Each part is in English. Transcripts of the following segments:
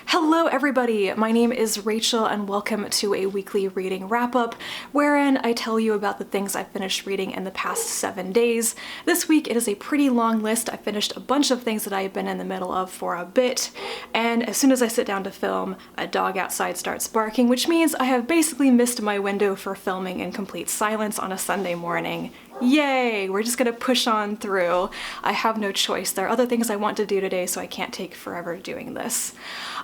Hello everybody, my name is Rachel and welcome to a weekly reading wrap-up wherein I tell you about the things I've finished reading in the past 7 days. This week it is a pretty long list. I finished a bunch of things that I have been in the middle of for a bit, and as soon as I sit down to film, a dog outside starts barking, which means I have basically missed my window for filming in complete silence on a Sunday morning. Yay! We're just gonna push on through. I have no choice. There are other things I want to do today, so I can't take forever doing this.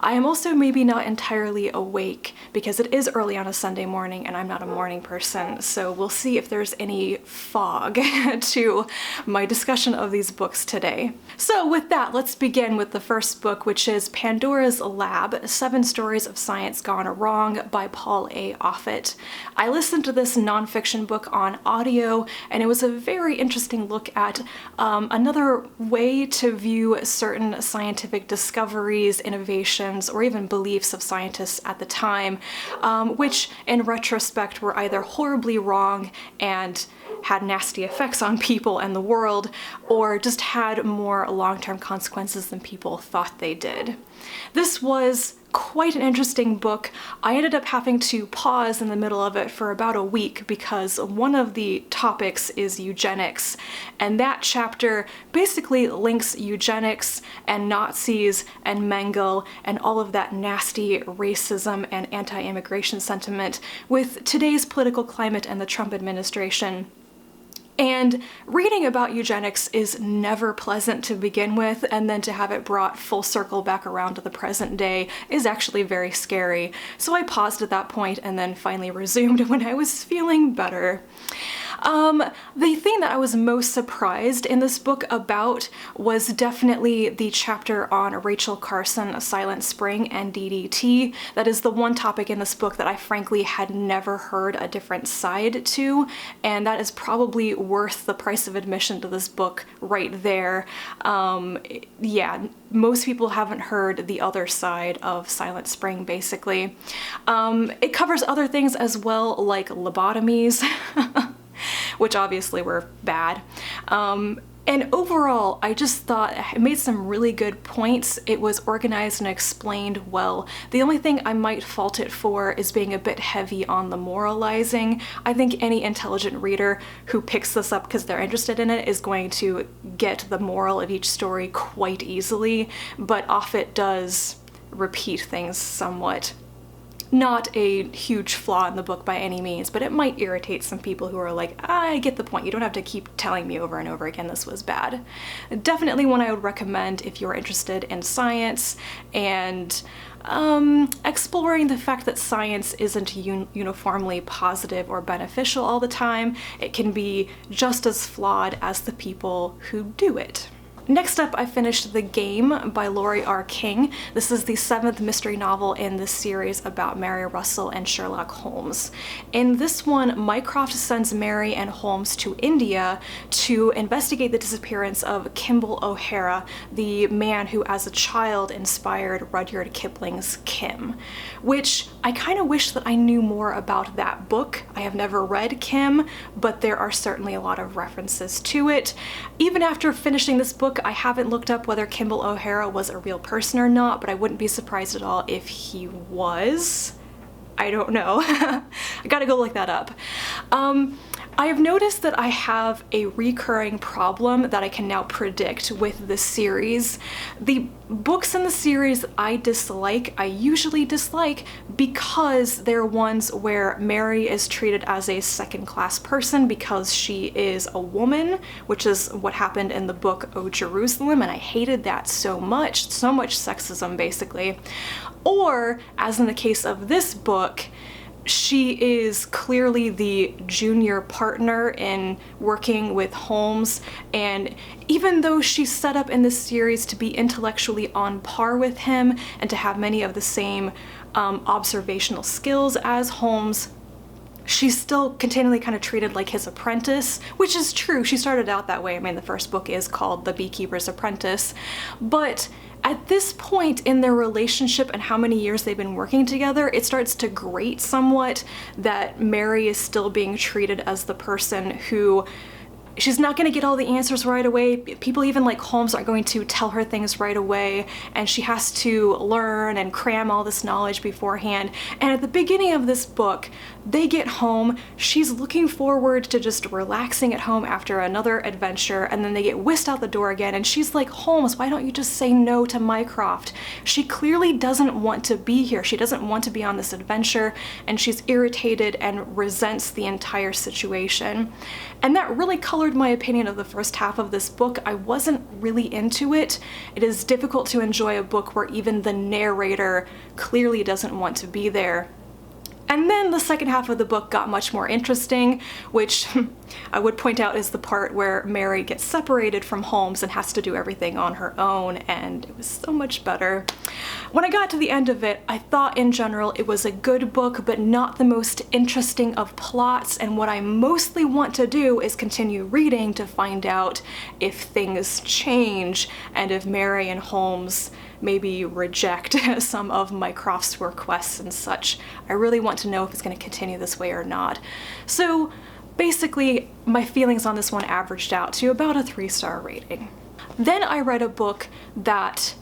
I am also maybe not entirely awake because it is early on a Sunday morning and I'm not a morning person, so we'll see if there's any fog to my discussion of these books today. So with that, let's begin with the first book, which is Pandoras Lab, 7 Stories of Science Gone Wrong by Paul A. Offit. I listened to this nonfiction book on audio, and it was a very interesting look at another way to view certain scientific discoveries, innovations, or even beliefs of scientists at the time, which in retrospect were either horribly wrong and had nasty effects on people and the world, or just had more long-term consequences than people thought they did. This was quite an interesting book. I ended up having to pause in the middle of it for about a week because one of the topics is eugenics, and that chapter basically links eugenics and Nazis and Mengele and all of that nasty racism and anti-immigration sentiment with today's political climate and the Trump administration. And reading about eugenics is never pleasant to begin with, and then to have it brought full circle back around to the present day is actually very scary. So I paused at that point and then finally resumed when I was feeling better. The thing that I was most surprised in this book about was definitely the chapter on Rachel Carson, Silent Spring, and DDT. That is the one topic in this book that I frankly had never heard a different side to, and that is probably worth the price of admission to this book right there. Yeah, most people haven't heard the other side of Silent Spring, basically. It covers other things as well, like lobotomies, which obviously were bad. And overall, I just thought it made some really good points. It was organized and explained well. The only thing I might fault it for is being a bit heavy on the moralizing. I think any intelligent reader who picks this up because they're interested in it is going to get the moral of each story quite easily, but Offit does repeat things somewhat. Not a huge flaw in the book by any means, but it might irritate some people who are like, I get the point, you don't have to keep telling me over and over again this was bad. Definitely one I would recommend if you're interested in science and exploring the fact that science isn't uniformly positive or beneficial all the time. It can be just as flawed as the people who do it. Next up, I finished The Game by Laurie R. King. This is the 7th mystery novel in this series about Mary Russell and Sherlock Holmes. In this one, Mycroft sends Mary and Holmes to India to investigate the disappearance of Kimball O'Hara, the man who as a child inspired Rudyard Kipling's Kim, which I kind of wish that I knew more about that book. I have never read Kim, but there are certainly a lot of references to it. Even after finishing this book, I haven't looked up whether Kimball O'Hara was a real person or not, but I wouldn't be surprised at all if he was. I don't know. I gotta go look that up. I have noticed that I have a recurring problem that I can now predict with this series. The books in the series I usually dislike because they're ones where Mary is treated as a second-class person because she is a woman, which is what happened in the book O Jerusalem, and I hated that so much sexism basically. Or, as in the case of this book, she is clearly the junior partner in working with Holmes, and even though she's set up in this series to be intellectually on par with him and to have many of the same observational skills as Holmes, she's still continually kind of treated like his apprentice, which is true. She started out that way. I mean, the first book is called The Beekeeper's Apprentice, but at this point in their relationship and how many years they've been working together, it starts to grate somewhat that Mary is still being treated as the person who she's not going to get all the answers right away. People even like Holmes aren't going to tell her things right away, and she has to learn and cram all this knowledge beforehand. And at the beginning of this book, they get home, she's looking forward to just relaxing at home after another adventure, and then they get whisked out the door again, and she's like, Holmes, why don't you just say no to Mycroft? She clearly doesn't want to be here. She doesn't want to be on this adventure, and she's irritated and resents the entire situation. And that really colored my opinion of the first half of this book. I wasn't really into it. It is difficult to enjoy a book where even the narrator clearly doesn't want to be there. And then the second half of the book got much more interesting, which I would point out is the part where Mary gets separated from Holmes and has to do everything on her own, and it was so much better. When I got to the end of it, I thought in general it was a good book, but not the most interesting of plots, and what I mostly want to do is continue reading to find out if things change and if Mary and Holmes maybe reject some of Mycroft's requests and such. I really want to know if it's going to continue this way or not. So basically, my feelings on this one averaged out to about a 3-star rating. Then I read a book that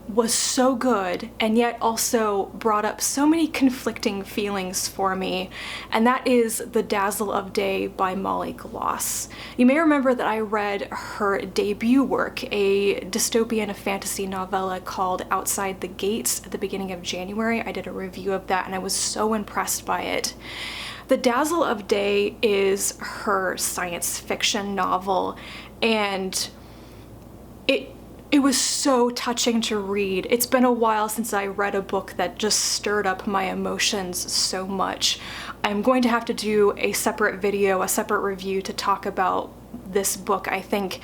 was so good and yet also brought up so many conflicting feelings for me, and that is The Dazzle of Day by Molly Gloss. You may remember that I read her debut work, a dystopian fantasy novella called Outside the Gates, at the beginning of January. I did a review of that and I was so impressed by it. The Dazzle of Day is her science fiction novel, and it was so touching to read. It's been a while since I read a book that just stirred up my emotions so much. I'm going to have to do a separate video, a separate review to talk about this book, I think,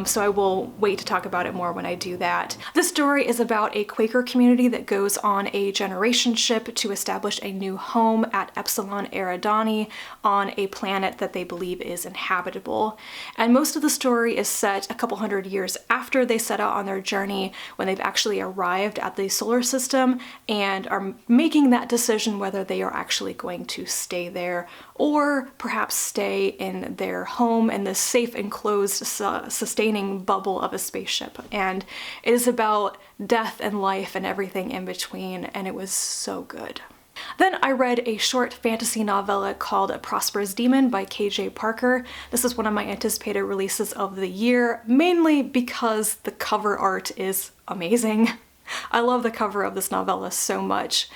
so I will wait to talk about it more when I do that. This story is about a Quaker community that goes on a generation ship to establish a new home at Epsilon Eridani on a planet that they believe is inhabitable. And most of the story is set a couple hundred years after they set out on their journey, when they've actually arrived at the solar system and are making that decision whether they are actually going to stay there or perhaps stay in their home in this safe, enclosed, sustaining bubble of a spaceship. And it is about death and life and everything in between, and it was so good. Then I read a short fantasy novella called Prosperous Demon by K.J. Parker. This is one of my anticipated releases of the year, mainly because the cover art is amazing. I love the cover of this novella so much.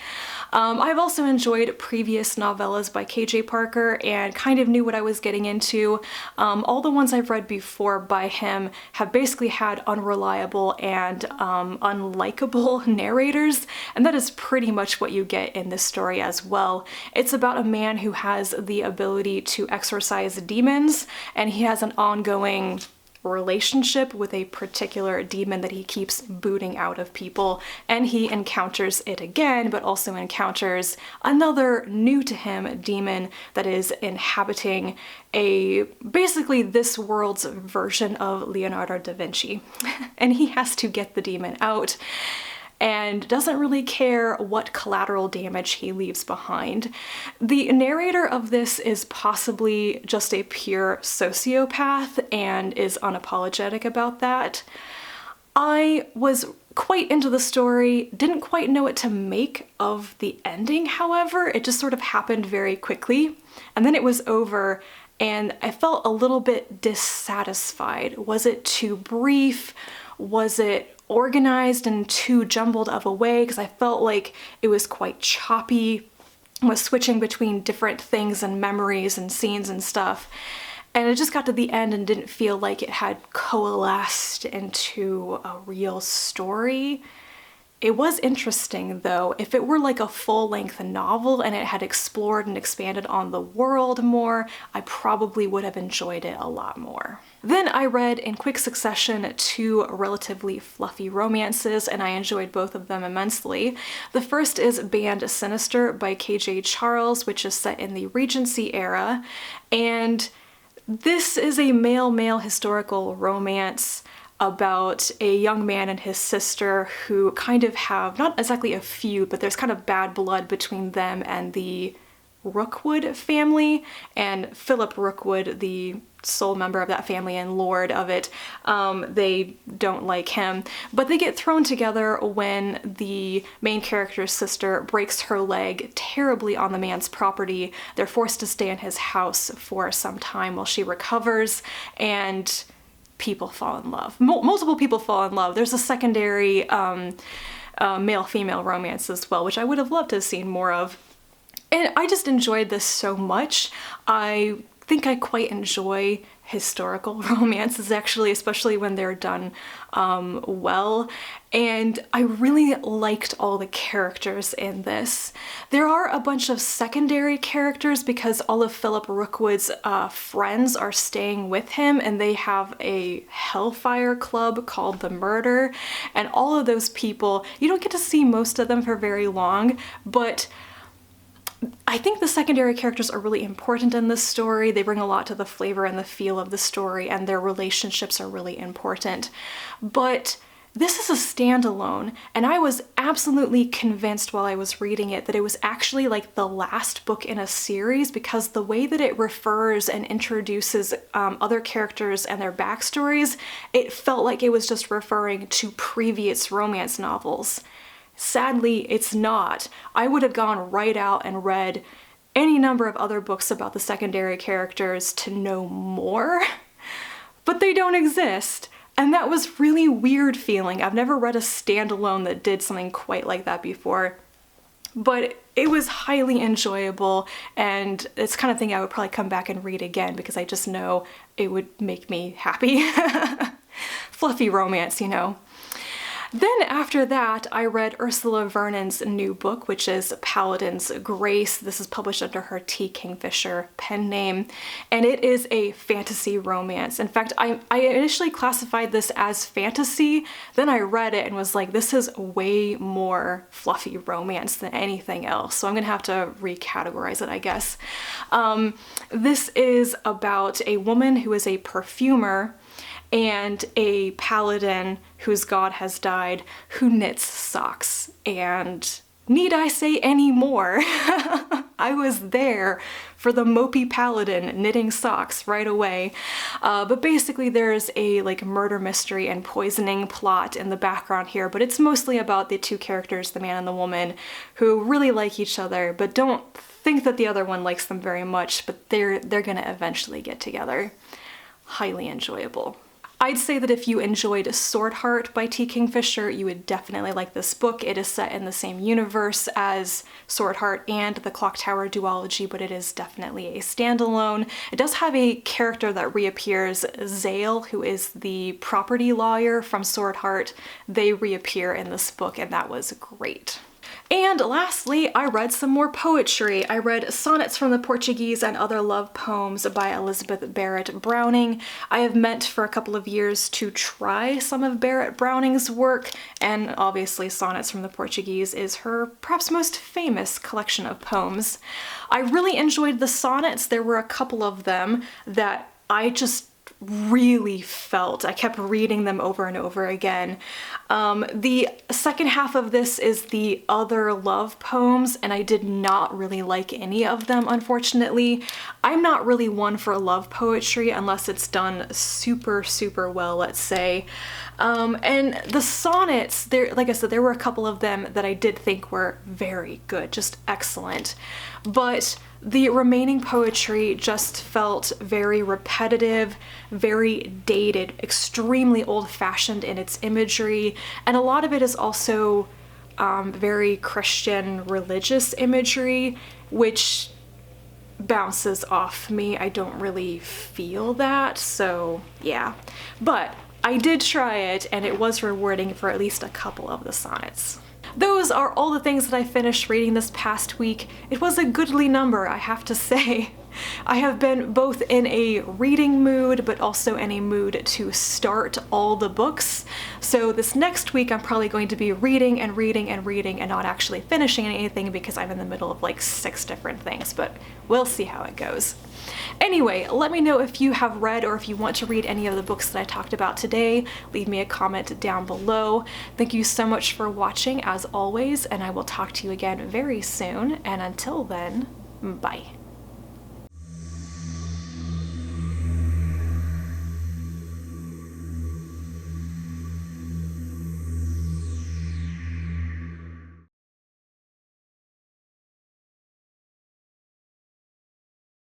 I've also enjoyed previous novellas by K.J. Parker and kind of knew what I was getting into. All the ones I've read before by him have basically had unreliable and unlikable narrators, and that is pretty much what you get in this story as well. It's about a man who has the ability to exorcise demons, and he has an ongoing relationship with a particular demon that he keeps booting out of people, and he encounters it again, but also encounters another new to him demon that is inhabiting basically this world's version of Leonardo da Vinci. And he has to get the demon out and doesn't really care what collateral damage he leaves behind. The narrator of this is possibly just a pure sociopath and is unapologetic about that. I was quite into the story, didn't quite know what to make of the ending, however. It just sort of happened very quickly, and then it was over, and I felt a little bit dissatisfied. Was it too brief? Was it organized in too jumbled of a way? Because I felt like it was quite choppy, was switching between different things and memories and scenes and stuff. And it just got to the end and didn't feel like it had coalesced into a real story. It was interesting though. If it were like a full-length novel and it had explored and expanded on the world more, I probably would have enjoyed it a lot more. Then I read in quick succession 2 relatively fluffy romances, and I enjoyed both of them immensely. The first is Band A Sinister by K.J. Charles, which is set in the Regency era, and this is a male-male historical romance about a young man and his sister who kind of have, not exactly a feud, but there's kind of bad blood between them and the Rookwood family, and Philip Rookwood, the sole member of that family and lord of it, they don't like him. But they get thrown together when the main character's sister breaks her leg terribly on the man's property. They're forced to stay in his house for some time while she recovers, and people fall in love. Multiple people fall in love. There's a secondary male-female romance as well, which I would have loved to have seen more of. And I just enjoyed this so much. I think I quite enjoy historical romances, actually, especially when they're done well. And I really liked all the characters in this. There are a bunch of secondary characters because all of Philip Rookwood's friends are staying with him, and they have a Hellfire Club called the Murder. And all of those people, you don't get to see most of them for very long, but I think the secondary characters are really important in this story. They bring a lot to the flavor and the feel of the story, and their relationships are really important. But this is a standalone, and I was absolutely convinced while I was reading it that it was actually like the last book in a series, because the way that it refers and introduces other characters and their backstories, it felt like it was just referring to previous romance novels. Sadly, it's not. I would have gone right out and read any number of other books about the secondary characters to know more, but they don't exist. And that was really weird feeling. I've never read a standalone that did something quite like that before, but it was highly enjoyable, and it's the kind of thing I would probably come back and read again because I just know it would make me happy. Fluffy romance, you know. Then after that, I read Ursula Vernon's new book, which is Paladins Grace. This is published under her T. Kingfisher pen name, and it is a fantasy romance. In fact, I initially classified this as fantasy, then I read it and was like, this is way more fluffy romance than anything else, so I'm gonna have to recategorize it, I guess. This is about a woman who is a perfumer and a paladin whose god has died, who knits socks. And need I say any more? I was there for the mopey paladin knitting socks right away. But basically there's a like murder mystery and poisoning plot in the background here, but it's mostly about the two characters, the man and the woman, who really like each other but don't think that the other one likes them very much, but they're gonna eventually get together. Highly enjoyable. I'd say that if you enjoyed Sword Heart by T. Kingfisher, you would definitely like this book. It is set in the same universe as Sword Heart and the Clock Tower duology, but it is definitely a standalone. It does have a character that reappears, Zale, who is the property lawyer from Sword Heart. They reappear in this book, and that was great. And lastly, I read some more poetry. I read Sonnets from the Portuguese and Other Love Poems by Elizabeth Barrett Browning. I have meant for a couple of years to try some of Barrett Browning's work, and obviously Sonnets from the Portuguese is her perhaps most famous collection of poems. I really enjoyed the sonnets. There were a couple of them that I just really felt. I kept reading them over and over again. The second half of this is the Other Love Poems, and I did not really like any of them, unfortunately. I'm not really one for love poetry unless it's done super, super well, let's say. And the sonnets, there, like I said, there were a couple of them that I did think were very good, just excellent. But the remaining poetry just felt very repetitive, very dated, extremely old-fashioned in its imagery, and a lot of it is also very Christian religious imagery, which bounces off me. I don't really feel that, so yeah. But I did try it, and it was rewarding for at least a couple of the sonnets. Those are all the things that I finished reading this past week. It was a goodly number, I have to say. I have been both in a reading mood, but also in a mood to start all the books. So this next week I'm probably going to be reading and reading and reading and not actually finishing anything because I'm in the middle of like 6 different things, but we'll see how it goes. Anyway, let me know if you have read or if you want to read any of the books that I talked about today. Leave me a comment down below. Thank you so much for watching as always, and I will talk to you again very soon, and until then, Bye.